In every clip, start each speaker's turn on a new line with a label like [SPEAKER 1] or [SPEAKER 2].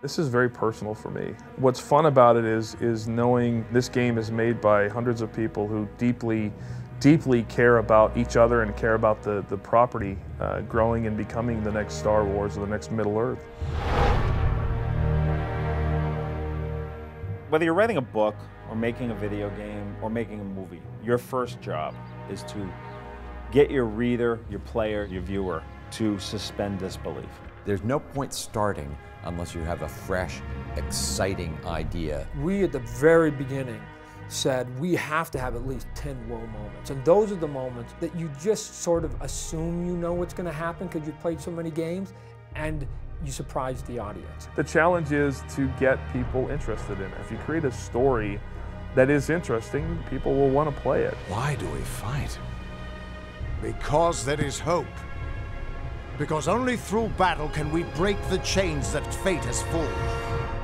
[SPEAKER 1] This is very personal for me. What's fun about it is knowing this game is made by hundreds of people who deeply care about each other and care about the property growing and becoming the next Star Wars or the next Middle-earth.
[SPEAKER 2] Whether you're writing a book or making a video game or making a movie, your first job is to get your reader, your player, your viewer to suspend disbelief.
[SPEAKER 3] There's no point starting unless you have a fresh, exciting idea.
[SPEAKER 4] We at the very beginning said we have to have at least 10 whoa moments. And those are the moments that you just sort of assume you know what's going to happen because you've played so many games and you surprise the audience.
[SPEAKER 1] The challenge is to get people interested in it. If you create a story that is interesting, people will want to play it.
[SPEAKER 5] Why do we fight?
[SPEAKER 6] Because there is hope. Because only through battle can we break the chains that fate has forged.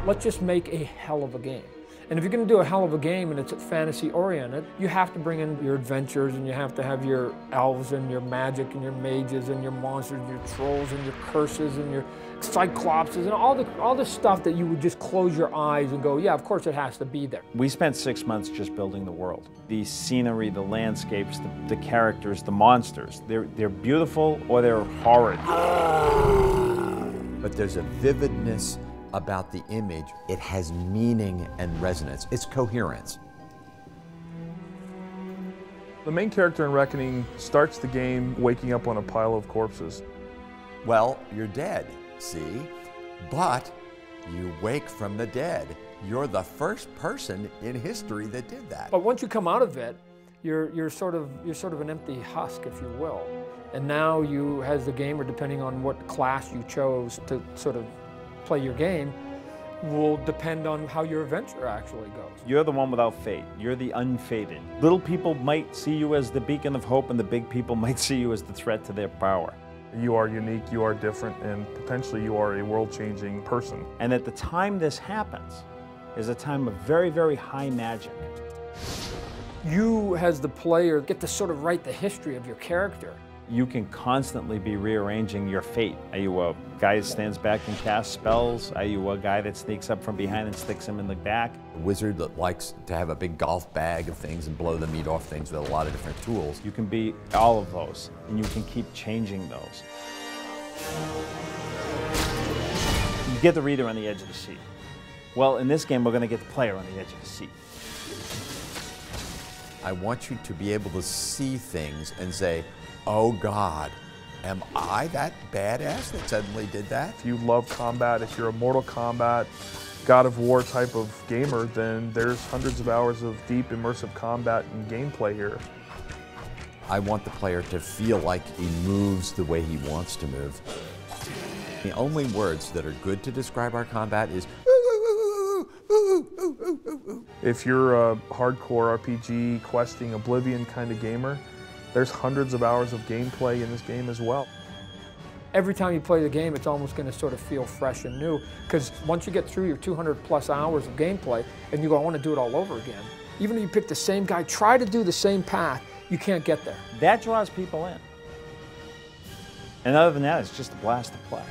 [SPEAKER 4] Let's just make a hell of a game. And if you're going to do a hell of a game and it's fantasy oriented, you have to bring in your adventures and you have to have your elves and your magic and your mages and your monsters and your trolls and your curses and your cyclopses and all the stuff that you would just close your eyes and go, yeah, of course it has to be there.
[SPEAKER 2] We spent 6 months just building the world. The scenery, the landscapes, the characters, the monsters. They're beautiful or they're horrid.
[SPEAKER 3] But there's a vividness about the image. It has meaning and resonance. It's coherence.
[SPEAKER 1] The main character in Reckoning starts the game waking up on a pile of corpses.
[SPEAKER 3] Well, you're dead, see? But you wake from the dead. You're the first person in history that did that.
[SPEAKER 4] But once you come out of it, you're sort of an empty husk, if you will. And now you, as the gamer, depending on what class you chose to sort of play your game, will depend on how your adventure actually goes.
[SPEAKER 2] You're the one without fate. You're the unfated. Little people might see you as the beacon of hope, and the big people might see you as the threat to their power.
[SPEAKER 1] You are unique, you are different, and potentially you are a world-changing person.
[SPEAKER 2] And at the time this happens is a time of very, very high magic.
[SPEAKER 4] You, as the player, get to sort of write the history of your character.
[SPEAKER 2] You can constantly be rearranging your fate. Are you a guy that stands back and casts spells? Are you a guy that sneaks up from behind and sticks him in the back?
[SPEAKER 3] A wizard that likes to have a big golf bag of things and blow the meat off things with a lot of different tools.
[SPEAKER 2] You can be all of those, and you can keep changing those. You get the reader on the edge of the seat. Well, in this game, we're going to get the player on the edge of the seat.
[SPEAKER 3] I want you to be able to see things and say, oh God, am I that badass that suddenly did that?
[SPEAKER 1] If you love combat, if you're a Mortal Kombat, God of War type of gamer, then there's hundreds of hours of deep immersive combat and gameplay here.
[SPEAKER 3] I want the player to feel like he moves the way he wants to move. The only words that are good to describe our combat is
[SPEAKER 1] if you're a hardcore RPG, questing, Oblivion kind of gamer, there's hundreds of hours of gameplay in this game as well.
[SPEAKER 4] Every time you play the game, it's almost going to sort of feel fresh and new, because once you get through your 200+ hours of gameplay and you go, I want to do it all over again. Even if you pick the same guy, try to do the same path, you can't get there.
[SPEAKER 2] That draws people in. And other than that, it's just a blast to play.